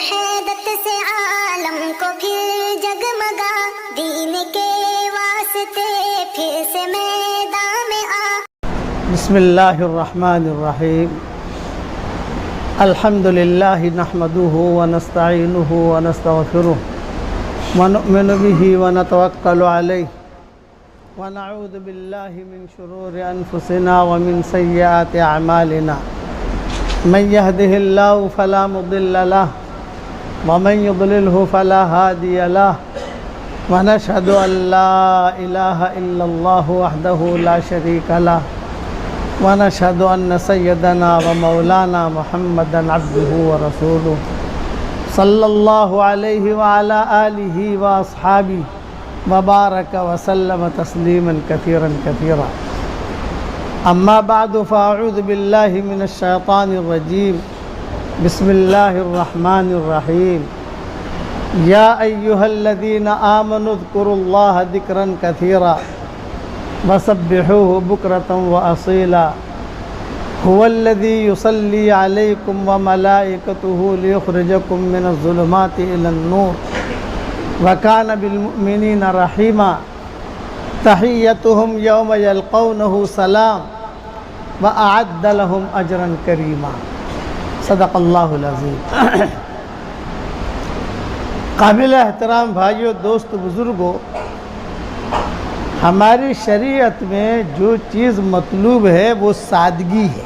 وحدت سے عالم کو پھر جگمگا، دین کے واسطے پھر سے میدان میں آ۔ بسم اللہ الرحمن الرحیم۔ الحمد للہ نحمده ونستعینه ونستغفره ونؤمن به ونتوکل علیہ ونعوذ باللہ من شرور انفسنا ومن سیئات اعمالنا، من يهده الله فلا مضل له ومن يضلله فلا هادي له، ونشهد أن لا إله إلا الله وحده لا شريك له، ونشهد أن سيدنا ومولانا محمدا عبده ورسوله صلى الله عليه وعلى آله وأصحابه وبارك وسلم تسليما كثيرا كثيرا. أما بعد فأعوذ بالله من الشيطان الرجيم. بسم الله الرحمن الرحيم. يا أيها الذين آمنوا اذكروا الله ذكرا كثيرا وسبحوه بكرة وأصيلا. هو الذي يصلي عليكم وملائكته ليخرجكم من الظلمات إلى النور وكان بالمؤمنين رحيما. تحيتهم يوم يلقونه سلام وأعد لهم أجرا كريما. صدق اللہ العظیم. قابل احترام بھائیوں، دوست، بزرگوں، ہماری شریعت میں جو چیز مطلوب ہے وہ سادگی ہے.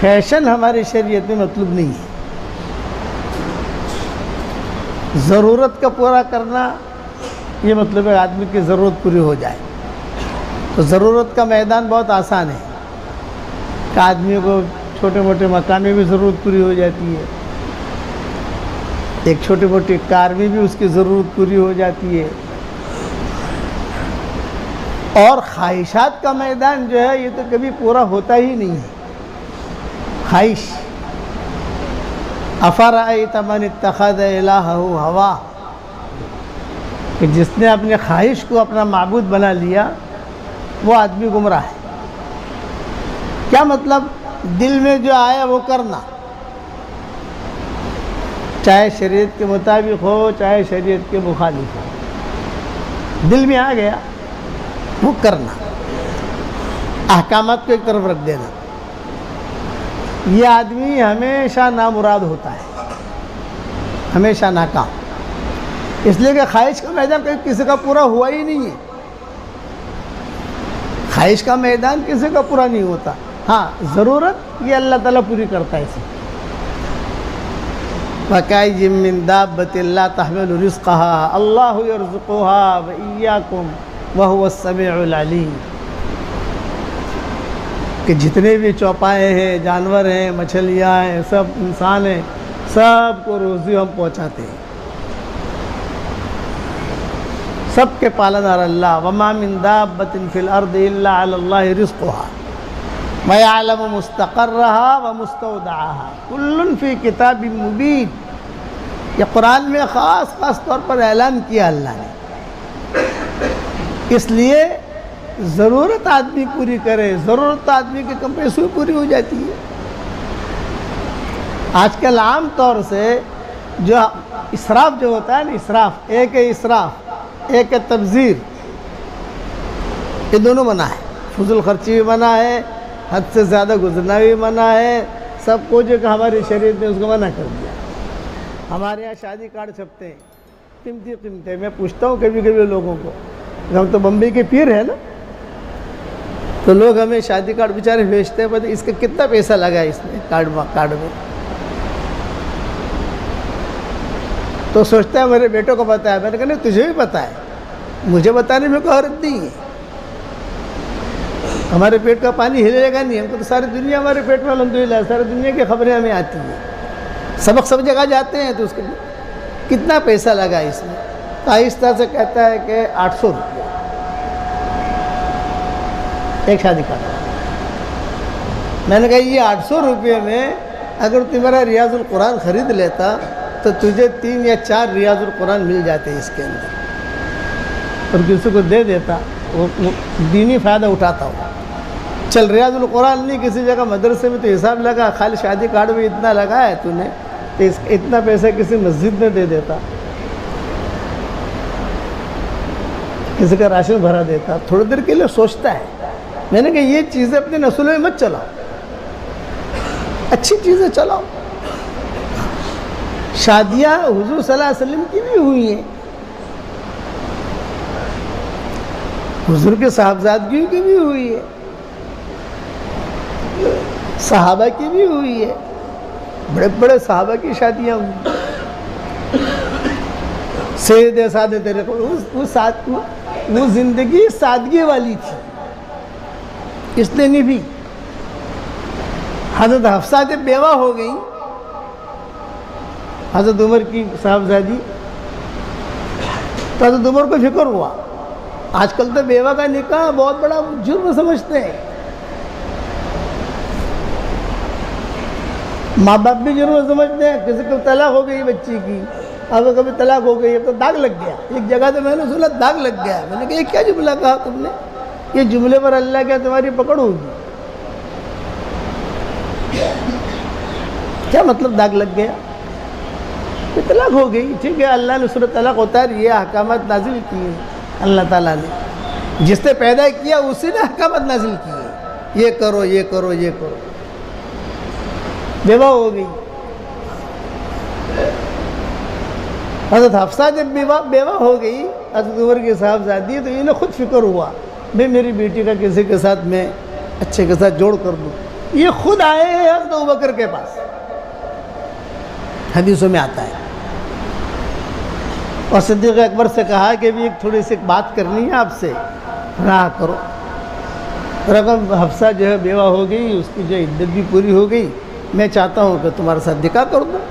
فیشن ہماری شریعت میں مطلوب نہیں ہے. ضرورت کا پورا کرنا یہ مطلب ہے آدمی کی ضرورت پوری ہو جائے. تو ضرورت کا میدان بہت آسان ہے کہ آدمی کو چھوٹے موٹے مکان میں بھی ضرورت پوری ہو جاتی ہے، ایک چھوٹی موٹی کار میں بھی اس کی ضرورت پوری ہو جاتی ہے. اور خواہشات کا میدان جو ہے یہ تو کبھی پورا ہوتا ہی نہیں ہے. خواہش، افرأیت من اتخذ الہہ ہوا، کہ جس نے اپنی خواہش کو اپنا معبود بنا لیا وہ آدمی گمراہ ہے. کیا مطلب؟ دل میں جو آیا وہ کرنا، چاہے شریعت کے مطابق ہو چاہے شریعت کے مخالف ہو، دل میں آ گیا وہ کرنا، احکامات کو ایک طرف رکھ دینا. یہ آدمی ہمیشہ نامراد ہوتا ہے، ہمیشہ ناکام، اس لیے کہ خواہش کا میدان کسی کا پورا ہوا ہی نہیں ہے. خواہش کا میدان کسی کا پورا نہیں ہوتا. ہاں، ضرورت یہ اللہ تعالیٰ پوری کرتا ہے اسے. وَكَأَيٍّ مِّن دَابَّةٍ لَّا تَحْمِلُ رِزْقَهَا اللَّهُ يَرْزُقُهَا وَإِيَّاكُمْ وَهُوَ السَّمِيعُ الْعَلِيمُ. کہ جتنے بھی چوپائے ہیں، جانور ہیں، مچھلیاں ہیں، سب انسان ہیں، سب کو روزی ہم پہنچاتے ہیں، سب کے پالنہار اللہ. وَمَا مِن دَابَّةٍ فِي الْأَرْضِ إِلَّا عَلَى اللَّهِ رِزْقُهَا وَيَعْلَمُ مُسْتَقَرَّهَا وَمُسْتَوْدَعَهَا كُلٌّ فِي كِتَابٍ مُبِينٍ. یہ قرآن میں خاص طور پر اعلان کیا اللہ نے. اس لیے ضرورت آدمی پوری کرے، ضرورت آدمی کے کم پیسوں میں پوری ہو جاتی ہے. آج کل عام طور سے جو اسراف جو ہوتا ہے نا، اسراف، ایک ہے اسراف، ایک ہے تبذیر، یہ دونوں منع ہے. فضول خرچی بھی منع ہے، حد سے زیادہ گزرنا بھی منع ہے. سب کو جو کہ ہماری شریعت نے اس کو منع کر دیا. ہمارے یہاں شادی کارڈ چھپتے ہیں، قیمتی قیمتیں. میں پوچھتا ہوں کبھی کبھی لوگوں کو، ہم تو بمبئی کے پیر ہیں نا، تو لوگ ہمیں شادی کارڈ بیچارے بھیجتے ہیں، بتا اس کا کتنا پیسہ لگا ہے اس میں کارڈ میں. تو سوچتا ہے میرے بیٹوں کو پتہ ہے. میں نے کہا نہیں، تجھے بھی پتہ ہے، مجھے بتانے میں کوئی حرج نہیں ہے. ہمارے پیٹ کا پانی ہلے گا نہیں، ہم کو تو ساری دنیا ہمارے پیٹ میں الحمدللہ، ساری دنیا کی خبریں ہمیں آتی ہیں. سبق سب جگہ جاتے ہیں، تو اس کے کتنا پیسہ لگا اس میں؟ تو آہستہ سے کہتا ہے کہ 800 روپیہ ایک شادی کا. میں نے کہا یہ 800 روپے میں اگر تمہارا ریاض القرآن خرید لیتا تو تجھے 3 یا 4 ریاض القرآن مل جاتے اس کے اندر، اور کسی کو دے دیتا وہ دینی فائدہ اٹھاتا ہو. چل ریاض القرآن نہیں کسی جگہ مدرسے میں تو حساب لگا، خالی شادی کارڈ میں اتنا لگا ہے تو نے، تو اتنا پیسہ کسی مسجد میں دے دیتا، کسی کا راشن بھرا دیتا، تھوڑی دیر کے لیے سوچتا ہے۔ میں نے کہا یہ چیزیں اپنے نسلوں میں مت چلاؤ، اچھی چیزیں چلاؤ۔ شادیاں حضور صلی اللہ علیہ وسلم کی بھی ہوئی ہیں، حضور کے صاحبزادگیوں کی بھی ہوئی ہے، صحابہ کی بھی ہوئی ہے، بڑے بڑے صحابہ کی شادیاں ہوئی۔ سید سعادت وہ زندگی سادگی والی تھی، اس نے نہیں بھی۔ حضرت حفصہ جب بیوہ ہو گئی، حضرت عمر کی صاحبزادی، تو حضرت عمر کو فکر ہوا، آج کل تو بیوہ کا نکاح بہت بڑا جرم سمجھتے ہیں، ماں باپ بھی جرم سمجھتے ہیں۔ کسی کو طلاق ہو گئی بچی کی، اب کبھی طلاق ہو گئی، اب تو داغ لگ گیا۔ ایک جگہ تو میں نے سنا داغ لگ گیا، میں نے کہا یہ کیا جملہ کہا تم نے؟ یہ جملے پر اللہ کیا تمہاری پکڑ ہوگی؟ کیا مطلب داغ لگ گیا؟ طلاق ہو گئی، ٹھیک ہے، اللہ نے سورۃ طلاق اتاری، یہ احکامات نازل کیے اللہ تعالیٰ نے، جس نے پیدا کیا اسی نے احکامات نازل کیے، یہ کرو یہ کرو یہ کرو۔ بیوہ ہو گئی، حضرت حفصہ جب بیوہ ہو گئی حضرت عمر کے صاحبزادی، تو انہیں خود فکر ہوا میں میری بیٹی کا کسی کے ساتھ میں اچھے کے ساتھ جوڑ کر دوں۔ یہ خود آئے ہیں حضرت ابوبکر کے پاس، حدیثوں میں آتا ہے، اور صدیق اکبر سے کہا کہ بھی ایک تھوڑی سی بات کرنی ہے آپ سے، رہا کرو۔ رقم حفصہ جو ہے بیوہ ہو گئی، اس کی جو عدت بھی پوری ہو گئی، میں چاہتا ہوں کہ تمہارے ساتھ نکاح کر دوں۔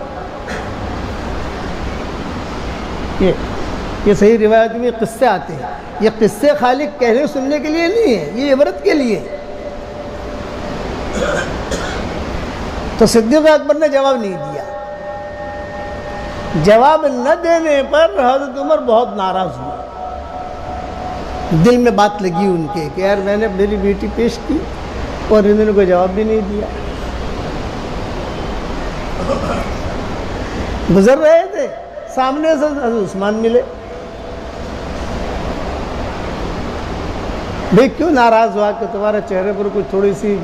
یہ صحیح روایت میں قصے آتے ہیں، یہ قصے خالی کہنے سننے کے لیے نہیں ہیں، یہ عبرت کے لیے۔ تو صدیق اکبر نے جواب نہیں دیا، جواب نہ دینے پر حضرت عمر بہت ناراض ہوئے، دل میں بات لگی ان کے کہ یار میں نے میری بیٹی پیش کی اور انہوں نے کوئی جواب بھی نہیں دیا۔ گزر رہے تھے، سامنے سے حضرت عثمان ملے، بھئی کیوں ناراض ہوا کہ تمہارے چہرے پر کچھ تھوڑی سی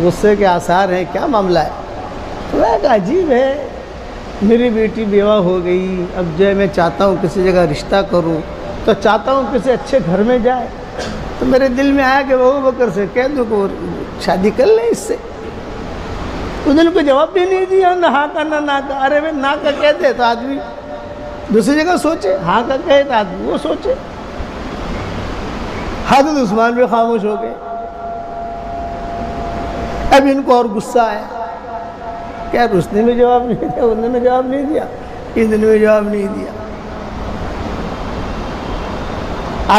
غصے کے آثار ہیں، کیا معاملہ ہے؟ تو ایک عجیب ہے، میری بیٹی بیوہ ہو گئی، اب جو ہے میں چاہتا ہوں کسی جگہ رشتہ کروں، تو چاہتا ہوں کسی اچھے گھر میں جائے، تو میرے دل میں آیا کہ ابوبکر سے کہہ دوں کہ شادی کر لیں اس سے۔ انہوں نے کوئی جواب بھی نہیں دیا، نہ ہاں کا نہ نا کا۔ ارے بھائی نا کا کہتے تو آدمی دوسری جگہ سوچے، ہاں کا کہے تو آدمی وہ سوچے۔ حضرت عثمان بھی خاموش ہو گئے۔ اب ان کو اور غصہ آیا کہ یار اس نے بھی جواب نہیں دیا، انہوں نے جواب نہیں دیا، انہوں نے بھی جواب نہیں دیا۔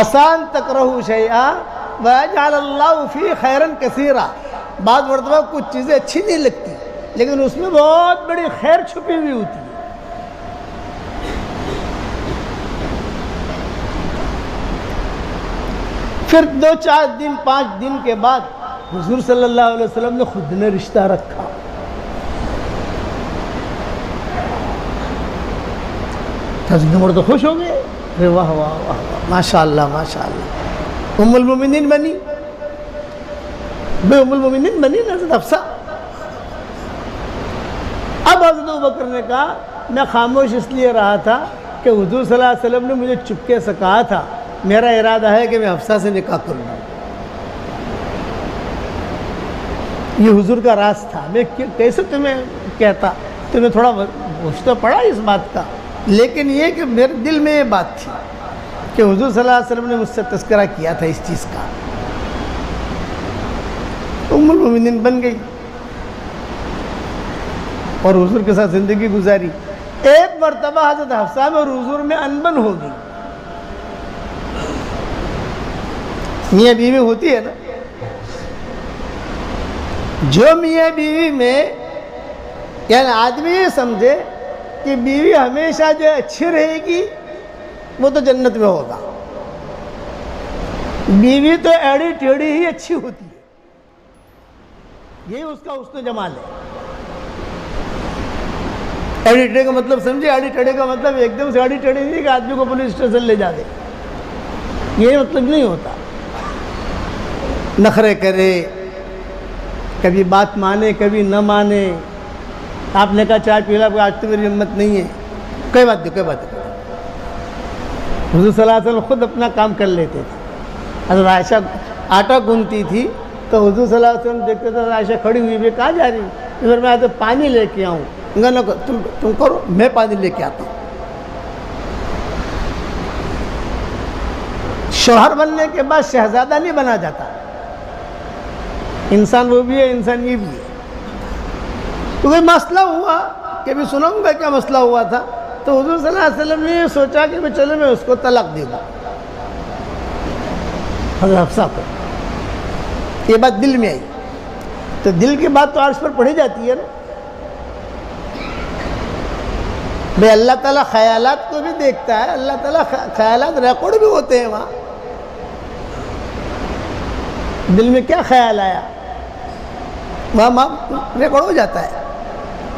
آسان تکرہو شیئا وَيَجْعَلَ اللَّهُ فِي خَيْرًا كَثِيرًا، بعض مرتبہ کچھ چیزیں اچھی نہیں لگتی لیکن اس میں بہت بڑی خیر چھپی ہوئی ہوتی ہے۔ پھر 2-4 دن 5 دن کے بعد حضور صلی اللہ علیہ وسلم نے خود نے رشتہ رکھا۔ حضرت عمر تو خوش ہو گئے، ارے واہ واہ واہ ماشاء اللہ ماشاء اللہ، ام المومنین بنی، بے ام المومنین بنی حضرت حفصہ۔ اب حضرت ابوبکر نے کہا میں خاموش اس لیے رہا تھا کہ حضور صلی اللہ علیہ وسلم نے مجھے چپکے سے کہا تھا میرا ارادہ ہے کہ میں حفصہ سے نکاح کروں، یہ حضور کا راز تھا، میں کیسے تمہیں کہتا، تمہیں تھوڑا غصہ پڑا اس بات کا، لیکن یہ کہ میرے دل میں یہ بات تھی کہ حضور صلی اللہ علیہ وسلم نے مجھ سے تذکرہ کیا تھا اس چیز کا۔ ام المومنین بن گئی اور حضور کے ساتھ زندگی گزاری۔ ایک مرتبہ حضرت حفصہ میں اور حضور میں انبن ہو گئی۔ میاں بیوی ہوتی ہے نا، جو میاں بیوی میں یعنی آدمی یہ سمجھے کہ بیوی ہمیشہ جو اچھی رہے گی وہ تو جنت میں ہوگا، بیوی تو ایڑی ٹیڑھی ہی اچھی ہوتی ہے، یہی اس کا حسن و جمال ہے. ایڈی ٹڑے کا مطلب سمجھے؟ ایڈی ٹڑے کا مطلب ایک دم سے ایڈی ٹڑے نہیں کہ آدمی کو پولیس اسٹیشن لے جا دے، یہ مطلب نہیں ہوتا. نخرے کرے، کبھی بات مانے کبھی نہ مانے. آپ نے کہا چائے پی لا، آج تو میری ہمت نہیں ہے، کوئی بات نہیں کوئی بات نہیں. حضور صلی اللہ علیہ وسلم خود اپنا کام کر لیتے تھے. حضرت عائشہ آٹا گوندتی تھی تو حضور صلی اللہ علیہ وسلم دیکھتے تھے عائشہ کھڑی ہوئی بھی، کہاں جا رہی ہوں؟ پھر میں تو پانی لے کے آؤں. نہ تم کرو، میں پانی لے کے آتا ہوں. شوہر بننے کے بعد شہزادہ نہیں بنا جاتا. انسان وہ بھی ہے، انسان یہ بھی ہے. تو کوئی مسئلہ ہوا کہ بھی سناؤں گا کیا مسئلہ ہوا تھا، تو حضور صلی اللہ علیہ وسلم نے یہ سوچا کہ چلو میں اس کو طلاق دے دوں. حضرت حفصہ کو یہ بات دل میں آئی. تو دل کی بات تو عرش پر پڑھی جاتی ہے نا بھئی. اللہ تعالیٰ خیالات کو بھی دیکھتا ہے، اللہ تعالیٰ خیالات ریکارڈ بھی ہوتے ہیں وہاں. دل میں کیا خیال آیا وہاں ریکارڈ ہو جاتا ہے.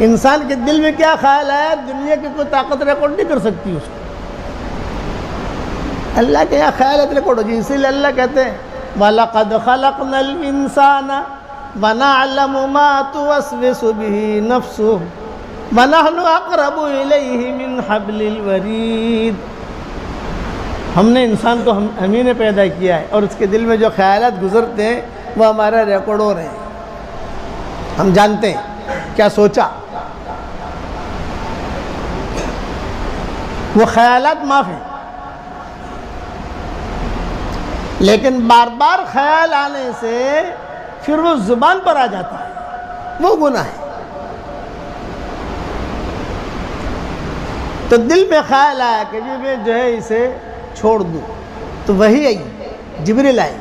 انسان کے دل میں کیا خیال آیا دنیا کی کوئی طاقت ریکارڈ نہیں کر سکتی اس کو. اللہ کے یہاں خیالات ریکارڈ ہو جائے. اسی لیے اللہ کہتے ہیں وَلَقَدْ خَلَقْنَا الْإِنسَانَ وَنَعْلَمُ مَا تُوَسْوِسُ بِهِ نَفْسُهُ وَنَحْنُ أَقْرَبُ إِلَيْهِ مِنْ حَبْلِ الْوَرِيدِ. ہم نے انسان کو ہم ہی نے پیدا کیا ہے، اور اس کے دل میں جو خیالات گزرتے ہیں وہ ہمارا ریکارڈ ہو رہے ہیں. ہم جانتے ہیں کیا سوچا. وہ خیالات معاف ہیں، لیکن بار بار خیال آنے سے پھر وہ زبان پر آ جاتا ہے، وہ گناہ ہے. تو دل میں خیال آیا کہ جی میں جو ہے اسے چھوڑ دوں، تو وہی آئی، جبریل آئی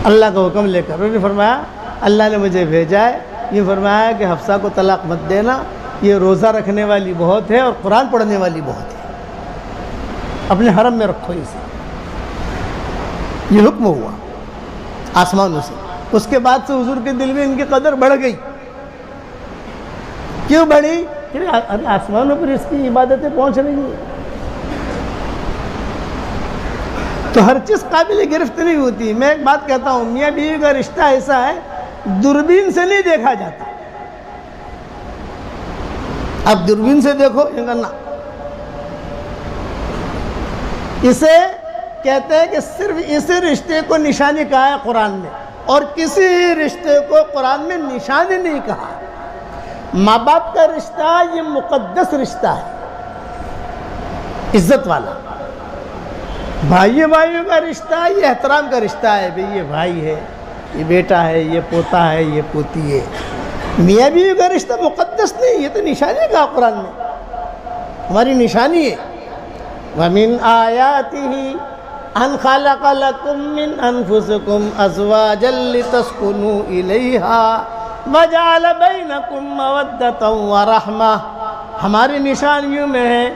اللہ کا حکم لے کر. انہوں نے فرمایا اللہ نے مجھے بھیجا ہے، یہ فرمایا کہ حفصہ کو طلاق مت دینا، یہ روزہ رکھنے والی بہت ہے اور قرآن پڑھنے والی بہت ہے، اپنے حرم میں رکھو اسے. یہ حکم ہوا آسمانوں سے. اس کے بعد سے حضور کے دل میں ان کی قدر بڑھ گئی. کیوں بڑھی؟ کہ آسمانوں پر اس کی عبادتیں پہنچ رہی ہیں. تو ہر چیز قابل گرفت نہیں ہوتی. میں ایک بات کہتا ہوں، میاں بیوی کا رشتہ ایسا ہے دوربین سے نہیں دیکھا جاتا. اب دوربین سے دیکھو یہ کرنا، اسے کہتے ہیں کہ صرف اسی رشتے کو نشانی کہا ہے قرآن میں، اور کسی رشتے کو قرآن میں نشانی نہیں کہا. ماں باپ کا رشتہ یہ مقدس رشتہ ہے، عزت والا. بھائی بھائیوں کا رشتہ یہ احترام کا رشتہ ہے. بھئی یہ بھائی ہے، یہ بیٹا ہے، یہ پوتا ہے، یہ پوتی ہے. میاں بیوی کا رشتہ مقدس نہیں، یہ تو نشانی کہا قرآن میں، ہماری نشانی ہے. وَمِنْ آيَاتِهِ أَنْ خَلَقَ لَكُم مِّنْ أَنفُسِكُمْ أَزْوَاجًا لِتَسْكُنُوا إِلَيْهَا وَجَعَلَ بَيْنَكُم مَّوَدَّةً وَرَحْمَةً. ہماری نشانیوں میں ہے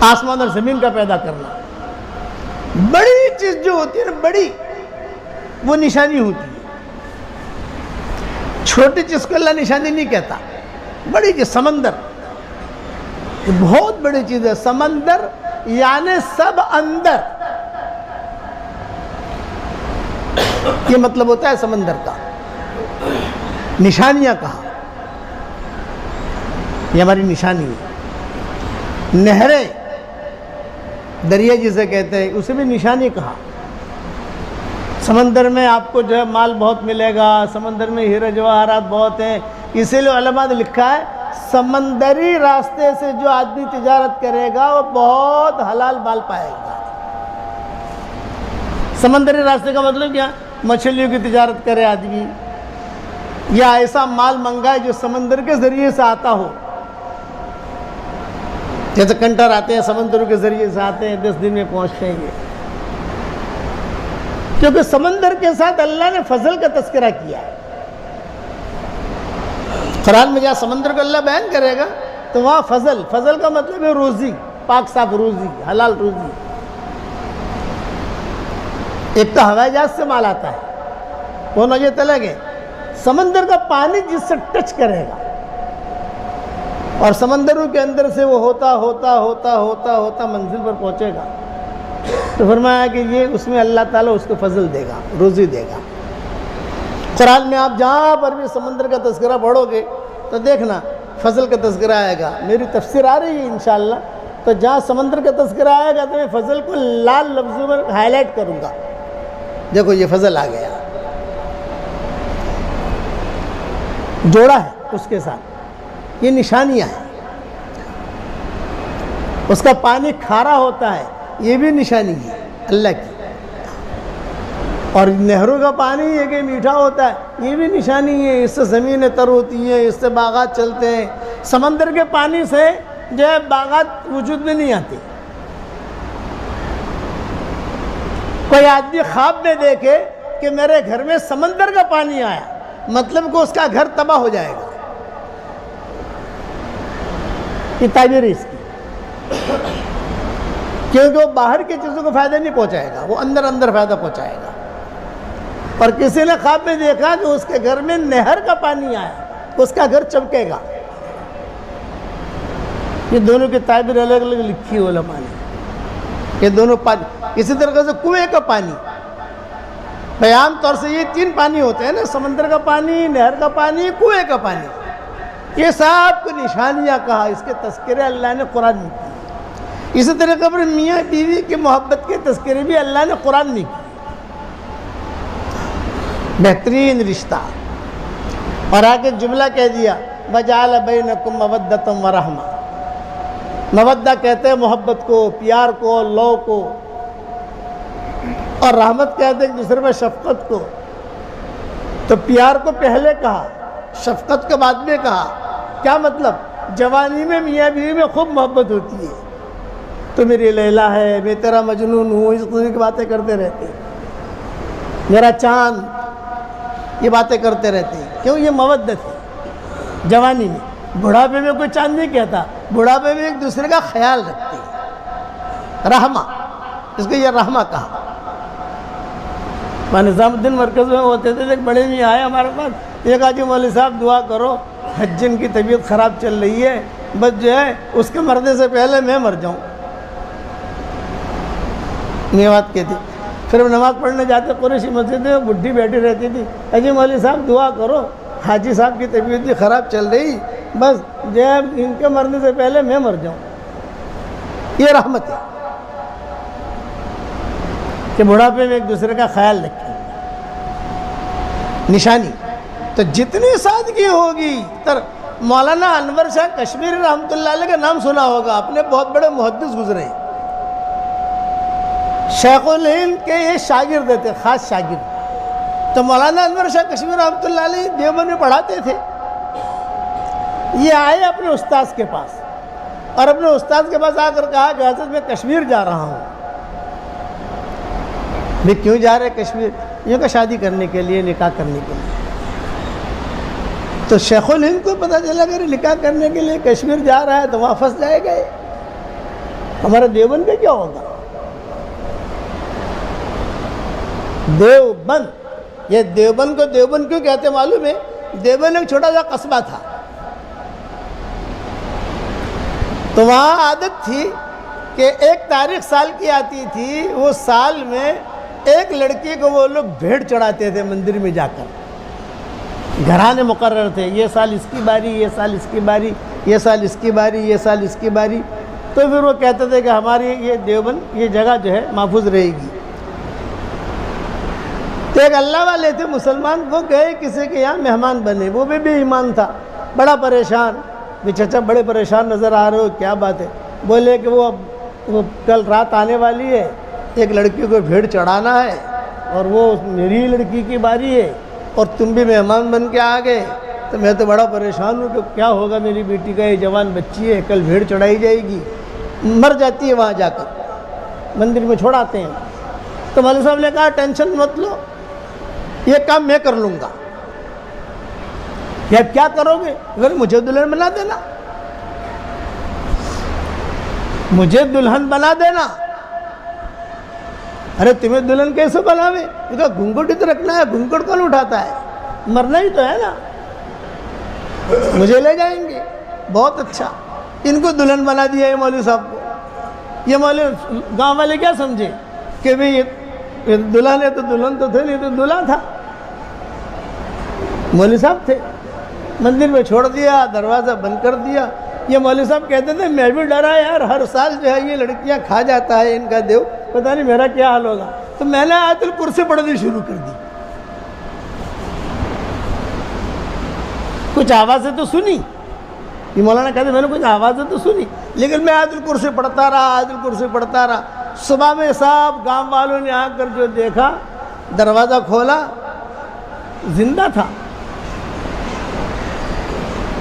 آسمان اور زمین کا پیدا کرنا. بڑی چیز جو ہوتی ہے نا، بڑی وہ نشانی ہوتی ہے. چھوٹی چیز کو اللہ نشانی نہیں کہتا. بڑی چیز سمندر یہ بہت بڑی چیز ہے. سمندر یعنی سب اندر، یہ مطلب ہوتا ہے سمندر کا. نشانیاں کہا، یہ ہماری نشانی ہے. نہریں، دریا جسے کہتے ہیں، اسے بھی نشانی کہا. سمندر میں آپ کو جو ہے مال بہت ملے گا، سمندر میں ہیرے جواہرات بہت ہیں. اسی لیے علماء نے لکھا ہے سمندری راستے سے جو آدمی تجارت کرے گا وہ بہت حلال مال پائے گا. سمندری راستے کا مطلب کیا؟ مچھلیوں کی تجارت کرے آدمی، یا ایسا مال منگائے جو سمندر کے ذریعے سے آتا ہو. جیسے کنٹر آتے ہیں سمندر کے ذریعے سے آتے ہیں، 10 دن میں پہنچتے ہیں. کیونکہ سمندر کے ساتھ اللہ نے فضل کا تذکرہ کیا ہے. قرآن میں جہاں سمندر کو اللہ بیان کرے گا تو وہاں فضل کا مطلب ہے روزی، پاک صاف روزی، حلال روزی. ایک تو ہوائی جہاز سے مال آتا ہے، وہ نجے تلے گئے، سمندر کا پانی جس سے ٹچ کرے گا اور سمندروں کے اندر سے وہ ہوتا ہوتا ہوتا ہوتا ہوتا منزل پر پہنچے گا، تو فرمایا کہ یہ اس میں اللہ تعالیٰ اس کو فضل دے گا، روزی دے گا۔ قرآن میں آپ جہاں پر بھی سمندر کا تذکرہ پڑھو گے تو دیکھنا فضل کا تذکرہ آئے گا۔ میری تفسیر آ رہی ہے انشاءاللہ، تو جہاں سمندر کا تذکرہ آئے گا تو میں فضل کو لال لفظوں میں ہائی لائٹ کروں گا، دیکھو یہ فضل آ گیا، جوڑا ہے اس کے ساتھ، یہ نشانیاں ہیں۔ اس کا پانی کھارا ہوتا ہے، یہ بھی نشانی ہے اللہ کی، اور نہروں کا پانی یہ کہ میٹھا ہوتا ہے، یہ بھی نشانی ہے، اس سے زمینیں تر ہوتی ہیں، اس سے باغات چلتے ہیں۔ سمندر کے پانی سے جو ہے باغات وجود میں نہیں آتی۔ کوئی آدمی خواب میں دیکھے کہ میرے گھر میں سمندر کا پانی آیا، مطلب کہ اس کا گھر تباہ ہو جائے گا، یہ تعبیر ہے اس کی، کیونکہ وہ باہر کی چیزوں کو فائدہ نہیں پہنچائے گا، وہ اندر اندر فائدہ پہنچائے گا۔ اور کسی نے خواب میں دیکھا کہ اس کے گھر میں نہر کا پانی آیا، اس کا گھر چمکے گا۔ یہ دونوں کی تعبیر الگ الگ لکھی ہے علماء نے، یہ دونوں پانی، اسی طرح سے کنویں کا پانی، عام طور سے یہ تین پانی ہوتے ہیں نا، سمندر کا پانی، نہر کا پانی، کنویں کا پانی، یہ سب کو نشانیاں کہا، اس کے تذکرے اللہ نے قرآن میں کی۔ اسی طرح پر میاں بیوی کی محبت کے تذکرے بھی اللہ نے قرآن میں کی، بہترین رشتہ، اور آگے جملہ کہہ دیا وَجَعَلَ بَيْنَكُمْ مَوَدَّةً وَرَحْمَةً۔ مودہ کہتے ہیں محبت کو، پیار کو، لو کو، اور رحمت کہتے ہیں ایک دوسرے میں شفقت کو۔ تو پیار کو پہلے کہا، شفقت کو بعد میں کہا۔ کیا مطلب؟ جوانی میں میاں بیوی میں خوب محبت ہوتی ہے، تو میری لیلا ہے، میں تیرا مجنون ہوں، اس قسم کی باتیں کرتے رہتے ہیں، میرا چاند، یہ باتیں کرتے رہتے ہیں، کیوں؟ یہ مودت ہے جوانی میں۔ بڑھاپے میں کوئی چاند نہیں کہتا، بڑھاپے میں ایک دوسرے کا خیال رکھتے ہیں، رحمہ، اس کو یہ رحمہ کہا۔ نظام الدین مرکز میں ہوتے تھے، ایک بڑے میں آئے ہمارے پاس، ایک آجی مولوی صاحب دعا کرو، حجن کی طبیعت خراب چل رہی ہے، بس جو ہے اس کے مرنے سے پہلے میں مر جاؤں، یہ بات کہتی۔ پھر ہم نماز پڑھنے جاتے قریشی مسجد میں، بڈھی بیٹھی رہتی تھی، حجی مولوی صاحب دعا کرو، حاجی صاحب کی طبیعت بھی خراب چل رہی، بس جو ہے ان کے مرنے سے پہلے میں مر جاؤں۔ یہ رحمت ہے کہ بڑھاپے میں ایک دوسرے کا خیال رکھیں، نشانی۔ تو جتنی سادگی ہوگی، مولانا انور شاہ کشمیری رحمۃ اللہ علیہ کا نام سنا ہوگا، اپنے بہت بڑے محدث گزرے، شیخ الہند کے یہ شاگرد تھے، خاص شاگرد۔ تو مولانا انور شاہ کشمیری رحمۃ اللہ علیہ دیوبند میں پڑھاتے تھے، یہ آئے اپنے استاذ کے پاس، اور اپنے استاذ کے پاس آ کر کہا کہ حضرت میں کشمیر جا رہا ہوں۔ میں کیوں جا رہے کشمیر؟ یہ کہ شادی کرنے کے لیے، نکاح کرنے کے لیے۔ تو شیخ الہند کو پتہ چلا اگر نکاح کرنے کے لیے کشمیر جا رہا ہے تو وہاں پھنس جائے گا، ہمارا دیوبند میں کیا ہوگا؟ دیوبند، یہ دیوبند کو دیوبند کیوں کہتے معلوم ہے؟ دیوبند ایک چھوٹا سا قصبہ تھا، تو وہاں عادت تھی کہ ایک تاریخ سال کی آتی تھی، وہ سال میں ایک لڑکی کو وہ لوگ بھیڑ چڑھاتے تھے مندر میں جا کر، گھرانے مقرر تھے، یہ سال اس کی باری، یہ سال اس کی باری، یہ سال اس کی باری، یہ سال اس کی باری۔ تو پھر وہ کہتے تھے کہ ہماری یہ دیوبند، یہ جگہ جو ہے محفوظ رہے گی۔ تو ایک اللہ والے تھے مسلمان، وہ گئے کسی کے یہاں مہمان بنے، وہ بھی ایمان تھا، بڑا پریشان، چچا بڑے پریشان نظر آ رہے ہو، کیا بات ہے؟ بولے کہ وہ کل رات آنے والی ہے، ایک لڑکی کو بھیڑ چڑھانا ہے، اور وہ میری لڑکی کی باری ہے، اور تم بھی مہمان بن کے آ گئے، تو میں تو بڑا پریشان ہوں کہ کیا ہوگا، میری بیٹی کا یہ جوان بچی ہے، کل بھیڑ چڑھائی جائے گی، مر جاتی ہے وہاں جا کر، مندر میں چھوڑاتے ہیں۔ تو مولوی صاحب نے کہا ٹینشن مت لو، یہ کام میں کر لوں گا۔ کہ اب کیا کرو گے؟ اگر مجھے دلہن بنا دینا، مجھے دلہن بنا دینا۔ ارے تمہیں دلہن کیسے بناوے؟ یہ کہا گھونگھٹ ہی تو رکھنا ہے، گھونگھٹ کون اٹھاتا ہے؟ مرنا ہی تو ہے نا، مجھے لے جائیں گے۔ بہت اچھا، ان کو دلہن بنا دیا یہ مولوی صاحب کو۔ یہ مولوی گاؤں والے کیا سمجھے کہ بھئی یہ دلہن ہے تو دلہن تو تھے نہیں تو دلہا تھا، مولوی صاحب تھے۔ مندر میں چھوڑ دیا، دروازہ بند کر دیا۔ یہ مولوی صاحب کہتے تھے میں بھی ڈرا یار، ہر سال جو ہے یہ لڑکیاں کھا جاتا ہے ان کا دیو، پتہ نہیں میرا کیا حال ہوگا۔ تو میں نے آیت الکرسی پڑھنی شروع کر دی۔ کچھ آوازیں تو سنی، یہ مولانا کہتے میں نے کچھ آوازیں تو سنی، لیکن میں آیت الکرسی پڑھتا رہا، آیت الکرسی پڑھتا رہا۔ صبح میں صاحب گاؤں والوں نے آ کر جو دیکھا، دروازہ کھولا، زندہ تھا۔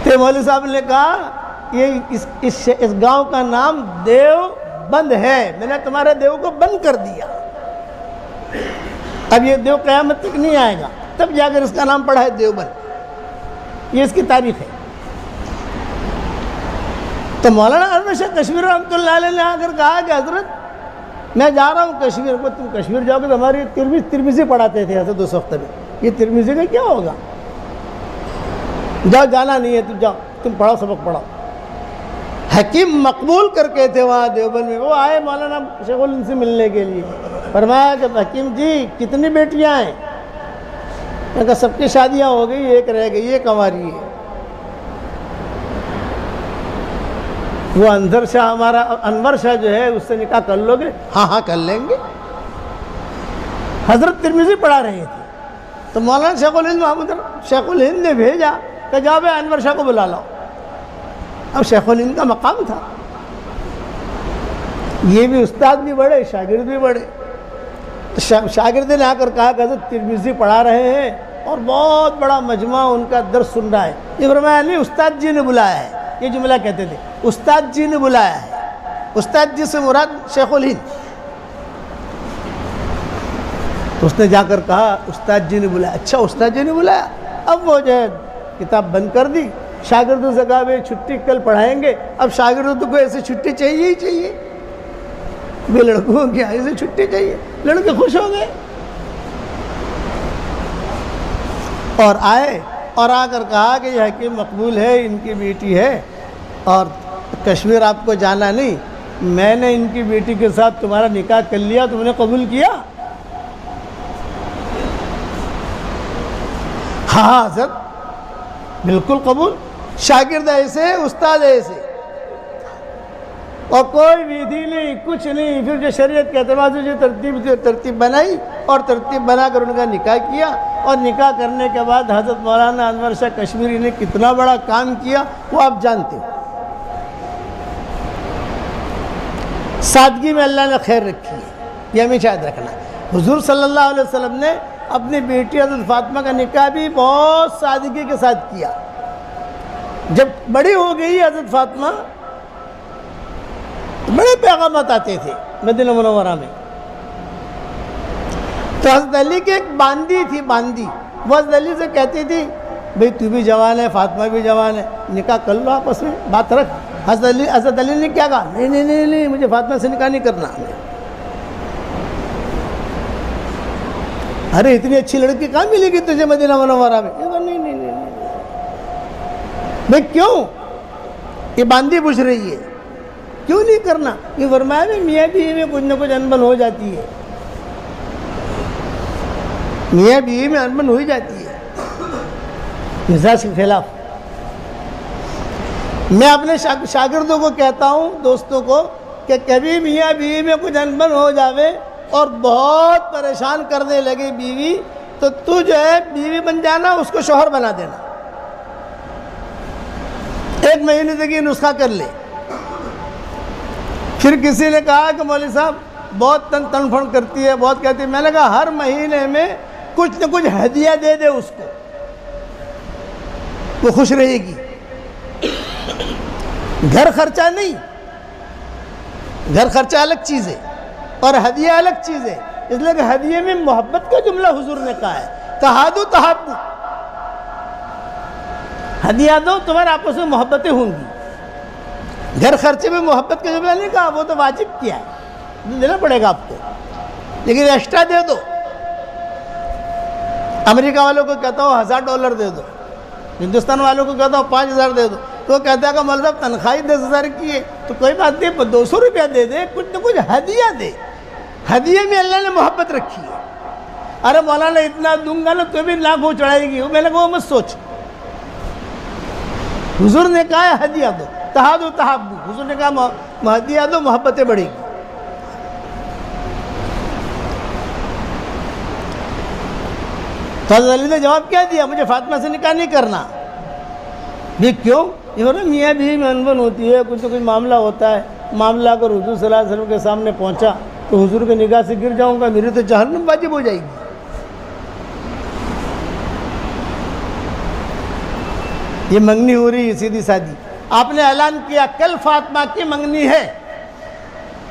تو مولوی صاحب نے کہا یہ اس گاؤں کا نام دیو بند ہے، میں نے تمہارے دیو کو بند کر دیا، اب یہ دیو قیامت تک نہیں آئے گا۔ تب جا کر اس کا نام پڑا ہے دیوبند، یہ اس کی تاریخ ہے۔ تو مولانا ارشد شاہ کشمیر رحمۃ اللہ علیہ نے آ کر کہا کہ حضرت میں جا رہا ہوں کشمیر کو، تم کشمیر جاؤ گے تو ہماری ترمذی پڑھاتے تھے حضرت اس وقت میں، یہ ترمذی کا کیا ہوگا؟ جاؤ، جانا نہیں ہے تو جاؤ، تم پڑھو، سبق پڑھو۔ حکیم مقبول کر کے تھے وہاں دیوبند میں، وہ آئے مولانا شیخ الہند سے ملنے کے لیے۔ فرمایا کہ حکیم جی کتنی بیٹیاں ہیں؟ میں نے کہا سب کی شادیاں ہو گئی، ایک رہ گئی، ایک ہماری ہے۔ وہ انور شاہ، ہمارا انور شاہ جو ہے اس سے نکاح کر لو گے؟ ہاں ہاں کر لیں گے۔ حضرت ترمذی پڑھا رہے تھے تو مولانا شیخ الہند محمد شیخ الہند نے بھیجا کہ جاؤ بھائی انور شاہ کو بلا لاؤ۔ اب شیخ الہند کا مقام تھا، یہ بھی استاد بھی بڑے، شاگرد بھی بڑے۔ تو شاگرد نے آ کر کہا کہ حضرت ترمذی پڑھا رہے ہیں اور بہت بڑا مجمع ان کا درس سن رہا ہے۔ یہ فرمایا نہیں، استاد جی نے بلایا ہے، یہ جملہ کہتے تھے، استاد جی نے بلایا ہے۔ استاد جی سے مراد شیخ الہند۔ اس نے جا کر کہا استاد جی نے بلایا۔ اچھا استاد جی نے بلایا؟ اب وہ جو ہے کتاب بند کر دی، شاگردوں سے کہا بھائی چھٹی کل پڑھائیں گے۔ اب شاگردوں کو ایسی چھٹی چاہیے ہی چاہیے، بے لڑکوں کی ایسی چھٹی چاہیے۔ لڑکے خوش ہو گئے اور آئے اور آ کر کہا کہ یہ حکیم مقبول ہے، ان کی بیٹی ہے اور کشمیر آپ کو جانا نہیں، میں نے ان کی بیٹی کے ساتھ تمہارا نکاح کر لیا، تم نے قبول کیا؟ ہاں حضرت بالکل قبول۔ شاگرد ایسے، استاد ایسے، اور کوئی ویدھی نہیں، کچھ نہیں۔ پھر جو شریعت کے اعتبار سے جو ترتیب بنائی اور ترتیب بنا کر ان کا نکاح کیا، اور نکاح کرنے کے بعد حضرت مولانا انور شاہ کشمیری نے کتنا بڑا کام کیا وہ آپ جانتے ہو۔ سادگی میں اللہ نے خیر رکھی ہے، یہ ہمیں یاد رکھنا۔ حضور صلی اللہ علیہ وسلم نے اپنی بیٹی حضرت فاطمہ کا نکاح بھی بہت سادگی کے ساتھ کیا۔ جب بڑی ہو گئی حضرت فاطمہ تو بڑے پیغامات آتے تھے مدینہ منورہ میں۔ تو حضرت علی کی ایک باندی تھی، باندی، وہ حضرت علی سے کہتی تھی بھئی تو بھی جوان ہے، فاطمہ بھی جوان ہے، نکاح کر لو آپس میں، بات رکھ۔ حضرت علی نے کیا کہا؟ نہیں نہیں نہیں نہیں، مجھے فاطمہ سے نکاح نہیں کرنا۔ ارے اتنی اچھی لڑکی کہاں ملے گی تجھے مدینہ منورہ میں؟ نہیں نہیں نہیں، بھئی کیوں؟ یہ باندھی پوچھ رہی ہے کیوں نہیں کرنا؟ یہ فرمایا بھی میاں بیوی میں کچھ نہ کچھ انبن ہو جاتی ہے، میاں بیوی میں انبن ہو ہی جاتی ہے، مزاج کے خلاف۔ میں اپنے شاگردوں کو کہتا ہوں، دوستوں کو، کہ کبھی میاں بیوی میں کچھ انبن ہو جاوے اور بہت پریشان کرنے لگے بیوی، تو جو ہے بیوی بن جانا، اس کو شوہر بنا دینا۔ 1 مہینے تک یہ نسخہ کر لے۔ پھر کسی نے کہا کہ مولوی صاحب بہت تن پھن کرتی ہے، بہت کہتی ہے۔ میں نے کہا ہر مہینے میں کچھ نہ کچھ ہدیہ دے دے اس کو، وہ خوش رہے گی۔ گھر خرچہ نہیں، گھر خرچہ الگ چیز ہے اور ہدیہ الگ چیز ہے، اس لیے کہ ہدیے میں محبت کا جملہ حضور نے کہا ہے، تہادو تحابو، ہدیہ دو تمہارے آپس میں محبتیں ہوں گی۔ گھر خرچے میں محبت کا جملہ نہیں کہا، وہ تو واجب کیا ہے، دینا پڑے گا آپ کو۔ لیکن ایکسٹرا دے دو. امریکہ والوں کو کہتا ہوں $1000 دے دو, ہندوستان والوں کو کہتا ہوں 5000 دے دو, تو وہ کہتا ہے کہ مولانا صاحب تنخواہ 10,000 کی ہے, تو کوئی بات نہیں, 200 روپیہ دے دے, کچھ نہ کچھ ہدیہ دے. ہدیے میں اللہ نے محبت رکھی ہے. ارے مولانا اتنا دوں گا نا تو بھی ناک ہو چڑھائے گی, میں نے کہا وہ مت سوچ. حضور نے کہا ہے ہدیہ دو, تہادو تحابو, حضور نے کہا ہدیہ دو, محبتیں بڑھیں گی. تو حضرت علی نے جواب کیا دیا, مجھے فاطمہ سے نکاح نہیں کرنا. بھی کیوں؟ یہ بولے میاں بیوی میں انبن ہوتی ہے, کچھ نہ کچھ معاملہ ہوتا ہے, معاملہ اگر حضور صلی اللہ علیہ وسلم کے سامنے پہنچا تو حضور کے نگاہ سے گر جاؤں گا, میری تو جہنم واجب ہو جائے گی. یہ منگنی ہو رہی ہے سیدھی سادھی. آپ نے اعلان کیا کل فاطمہ کی منگنی ہے.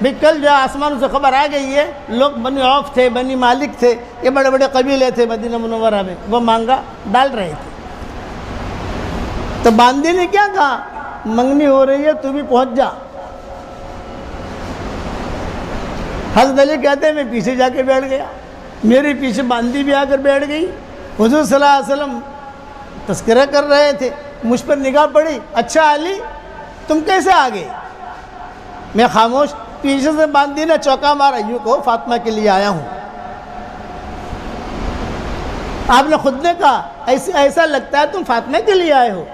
بھئی کل جو آسمان سے خبر آ گئی ہے, لوگ بنی عوف تھے, بنی مالک تھے, یہ بڑے بڑے قبیلے تھے مدینہ منورہ میں, وہ مانگا ڈال رہے تھے. تو باندی نے کیا کہا, منگنی ہو رہی ہے تو بھی پہنچ جا. حضرت علی کہتے ہیں میں پیچھے جا کے بیٹھ گیا, میرے پیچھے باندی بھی آ کر بیٹھ گئی. حضور صلی اللہ علیہ وسلم تذکرہ کر رہے تھے, مجھ پر نگاہ پڑی, اچھا علی تم کیسے آ گئے؟ میں خاموش. پیچھے سے باندی نے چوکا مارا, یوں کہو فاطمہ کے لیے آیا ہوں. آپ نے خود نے کہا ایسا لگتا ہے تم فاطمہ کے لیے آئے ہو.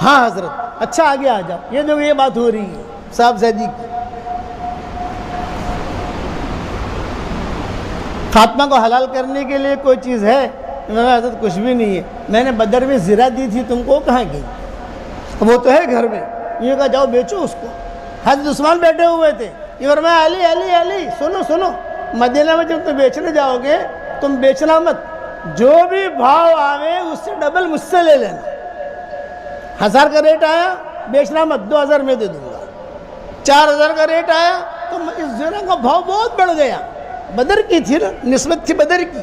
ہاں حضرت. اچھا آگے آ جاؤ. یہ جو یہ بات ہو رہی ہے صاحب زیدی کی, فاطمہ کو حلال کرنے کے لیے کوئی چیز ہے؟ حضرت کچھ بھی نہیں ہے, میں نے بدر میں زرہ دی تھی تم کو, کہاں گئی؟ وہ تو ہے گھر میں. یہ کہا جاؤ بیچو اس کو. حضرت عثمان بیٹھے ہوئے تھے, یہ فرمایا علی علی علی سنو سنو, مدینہ میں جب تم بیچنے جاؤ گے تم بیچنا مت, جو بھی بھاؤ آوے اس سے ڈبل مجھ سے لے لینا. 1000 کا ریٹ آیا, بیچنا مت, 2000 میں دے دوں گا. 4000 کا ریٹ آیا تو اس زرہ کا بھاؤ بہت بڑھ گیا. بدر کی تھی نا, نسبت تھی بدر کی.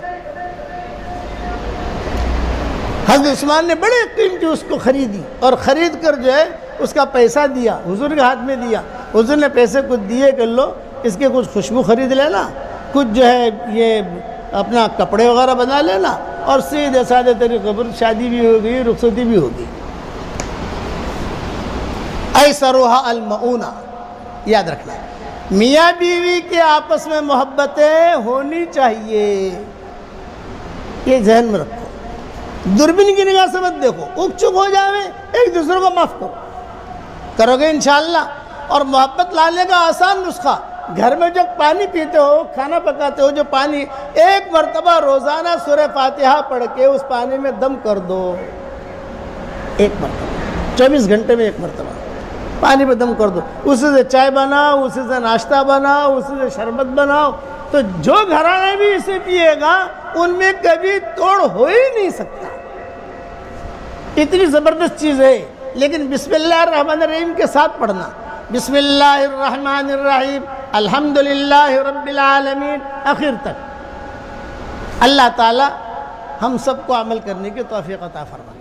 حضرت عثمان نے بڑے قیمتی اس کو خریدی, اور خرید کر جو ہے اس کا پیسہ دیا, حضور کے ہاتھ میں دیا. حضور نے پیسے کچھ دیے کہ لو اس کے کچھ خوشبو خرید لینا, کچھ جو ہے یہ اپنا کپڑے وغیرہ بنا لینا, اور سیدھے سادے طریقے پر شادی بھی ہو گئی, رخصتی بھی ہو گئی. ایسروہا المعونہ, یاد رکھنا ہے. میاں بیوی کے آپس میں محبتیں ہونی چاہیے, یہ ذہن میں رکھو. دوربین کی نگاہ سے مت دیکھو, اک چک ہو جاوے, ایک دوسرے کو معاف کرو گے انشاءاللہ. اور محبت لانے کا آسان نسخہ, گھر میں جو پانی پیتے ہو, کھانا پکاتے ہو, جو پانی, ایک مرتبہ روزانہ سورہ فاتحہ پڑھ کے اس پانی میں دم کر دو. ایک مرتبہ, 24 گھنٹے میں ایک مرتبہ پانی پہ دم کر دو. اسی سے چائے بناؤ, اسی سے ناشتہ بناؤ, اسی سے شربت بناؤ, تو جو گھرانے بھی اسے پیے گا ان میں کبھی توڑ ہو ہی نہیں سکتا. اتنی زبردست چیز ہے. لیکن بسم اللہ الرحمن الرحیم کے ساتھ پڑھنا, بسم اللہ الرحمن الرحیم الحمدللہ رب العالمین آخر تک. اللہ تعالی ہم سب کو عمل کرنے کی توفیق عطا فرمائے.